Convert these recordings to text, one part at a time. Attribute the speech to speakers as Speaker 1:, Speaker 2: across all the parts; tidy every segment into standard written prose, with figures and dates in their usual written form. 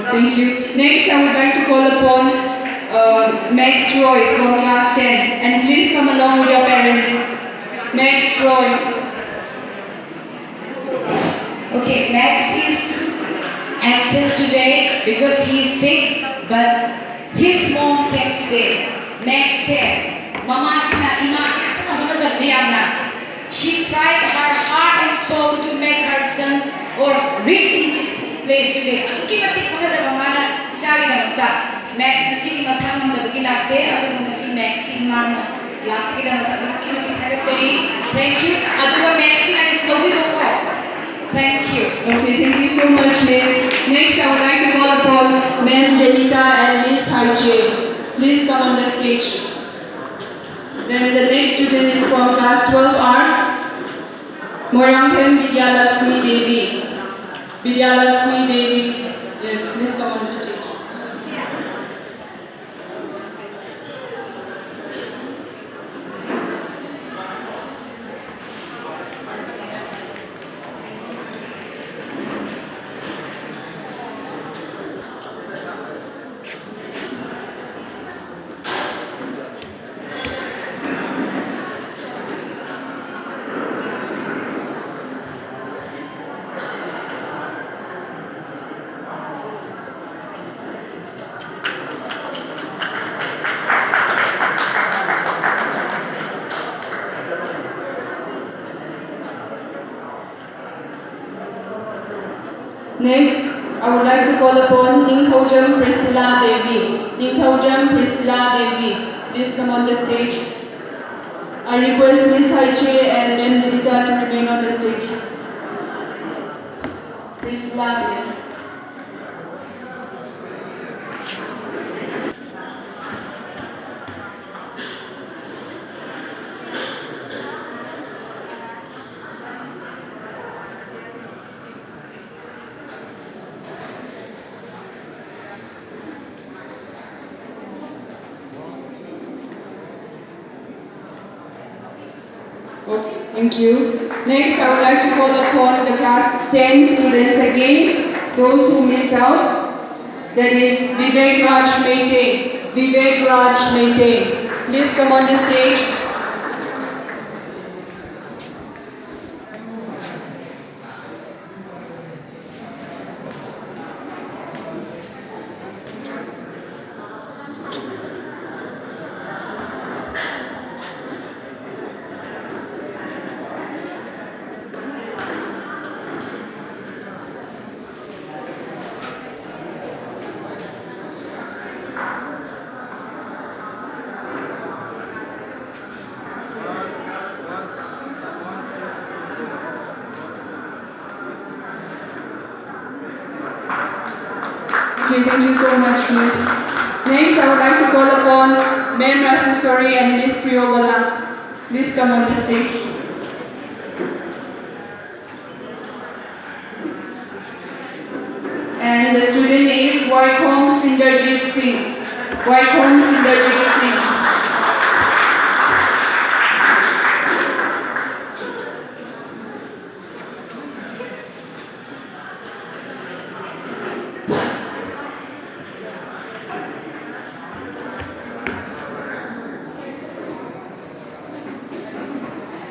Speaker 1: Thank you. Next, I would like to call upon Max Roy from class 10. And please come along with your parents. Max Roy.
Speaker 2: Okay, Max is absent today because he is sick, but his mom came today. Max said, Mama she tried her heart and soul to make her son or reach in this place today. Max nasi masang membagi latte atau nasi Max iman latte dan thank you. Aduh Max kita story dong. Thank you.
Speaker 1: Okay, thank you so much, Miss. Next, I would like to call upon Ma'am Janita and Miss Harje. Please come on the stage. Then the next student is from class 12 Arts, Moranghem Vidyalakshmi Devi. Vidyalakshmi Devi. Yes, please come on the stage. Next, I would like to call upon Imphal Priscilla Devi. Imphal Priscilla Devi, please come on the stage. I request Ms. Harche and Ms. Janita to remain on the stage. Priscilla, yes. Okay, thank you. Next, I would like to call upon the class 10 students again, those who miss out. That is Vivek Raj Meitei. Vivek Raj Meitei. Please come on the stage. Okay, thank you so much, Miss. Next, I would like to call upon Ma'am Rasusori and Miss Priyowala. Please come on the stage. And the student is Vaikom Sinderjit Singh. Vaikom Sinderjit Singh.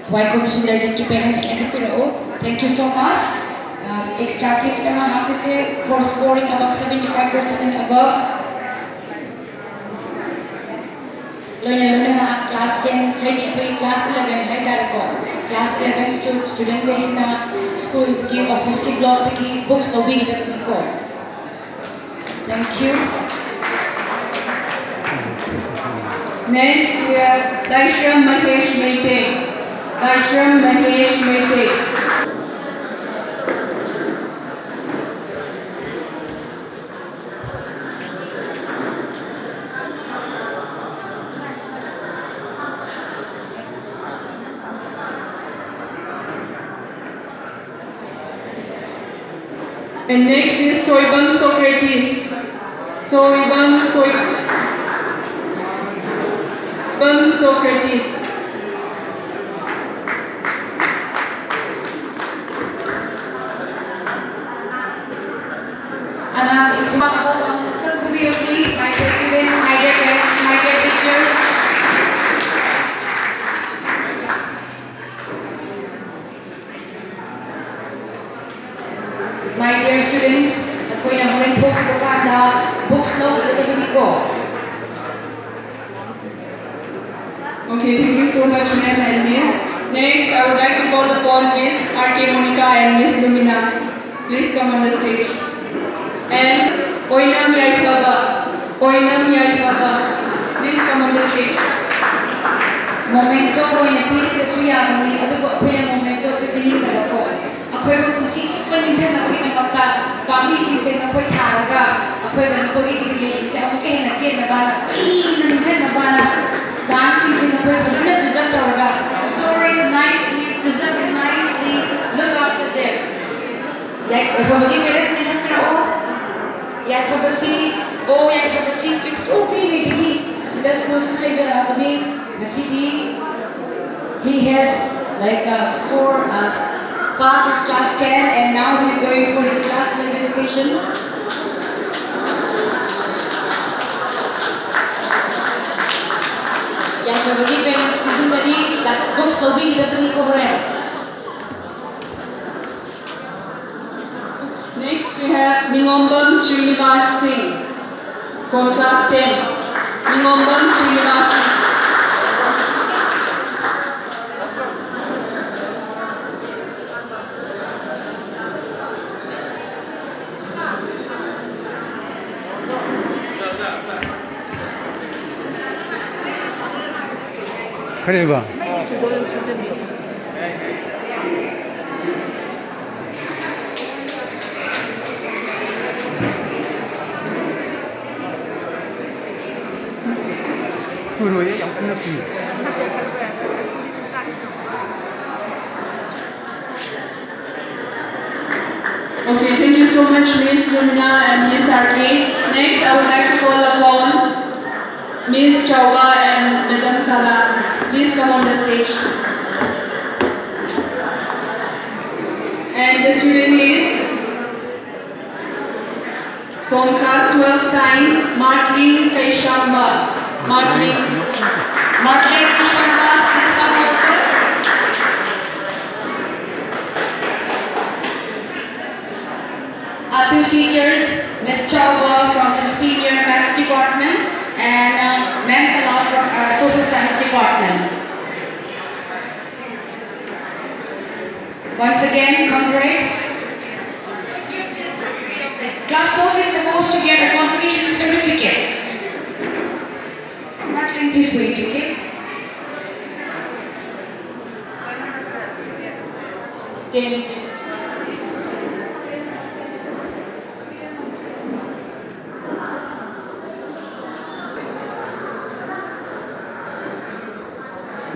Speaker 2: Welcome to the parents and thank you so much. Extra gift for scoring above 75% and above. Class 10, class 11, class 11 student days na school ki office ki blog ki books na wing ko. Thank you.
Speaker 1: Next, we have Daishram Mahesh Meitei. Daishram Mahesh Meitei. And next is Soibam Socrates. Soibam Socrates.
Speaker 2: books low the go.
Speaker 1: Okay, thank you so much, ma'am and miss. Next, I would like to call upon Miss R.K. Monica and Miss Lumina. Please come on the stage. And Oinam Yaibaba. Oinam Yaibaba. Please come on the stage.
Speaker 2: Momento oina pili yabani adugo akhoi momento se pili da ko akhoi ko kunsi chupani se na pili makta pami si se na koi tharaga akhoi Manipuri relation se amuke na chen na bana pai na chen na bana dancing se na koi bazna present hoga storing nicely presented nicely look after them like hogi mere ni thakra o ya khobasi o ya khobasi pituki ni digi das no size abani Nasidi, he has like a score, class is class 10 and now he's going for his class memorization. Yang berbagi presentation tadi, books lebih kita beri cover.
Speaker 1: Next, we have Ningombam Srinivas Singh from class 10. Ningombam Srinivas Singh.
Speaker 3: खड़े बा tuloy yang penepi
Speaker 1: Okay, thank you so much, Miss Lumina and Miss R.K. Next, I would like to call upon Miss Chauga and Madam Kala. Please come on the stage. And the student is from class 12 Science, Martin Kaishamba. Martin
Speaker 2: Kaishamba, please come over. Our two teachers, Ms. Chauwa from the senior maths department and MEETEILOL from our social science department. Once again, congrats. Class 12 is supposed to get a convocation certificate. Martin, please wait, okay?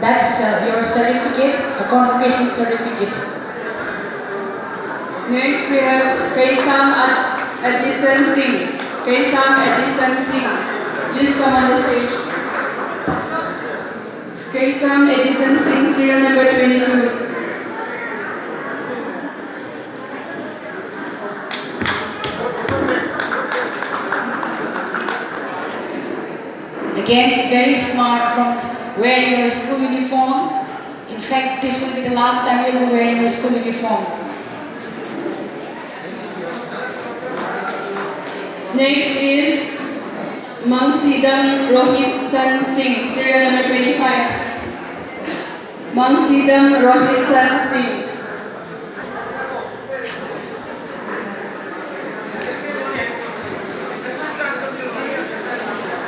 Speaker 2: That's your certificate, a convocation certificate.
Speaker 1: Next, we have Kaisam Edison Singh. Kaisam Edison Singh. Please come on the stage. Kaisam Edison Singh, serial number 22.
Speaker 2: Again, very smart from wearing your school uniform. In fact, this will be the last time you'll be wearing your school uniform.
Speaker 1: Next is Mangsidam Rohit San Singh, serial number 25. Mangsidam Rohit San Singh.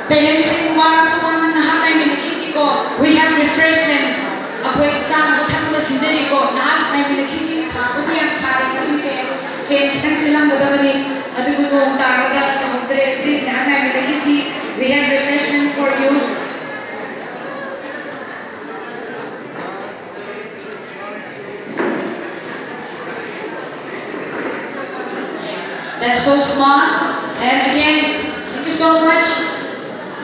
Speaker 2: Parents in we have refreshment. Akwai chang ko thang ba sinjani ko na na mi ki sin sa ko ti am sa ri kasi se fen thang silang da bani adu ko ta ga ta ta hotre please na na mi ki si we have refreshment for you. That's so smart. And again, thank you so much.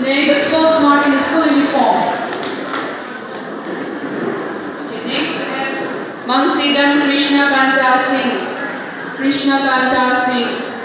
Speaker 2: But so smart in the school uniform.
Speaker 1: Okay, next we have Mangsidam Krishna Kanta Singh. Krishna Kanta Singh.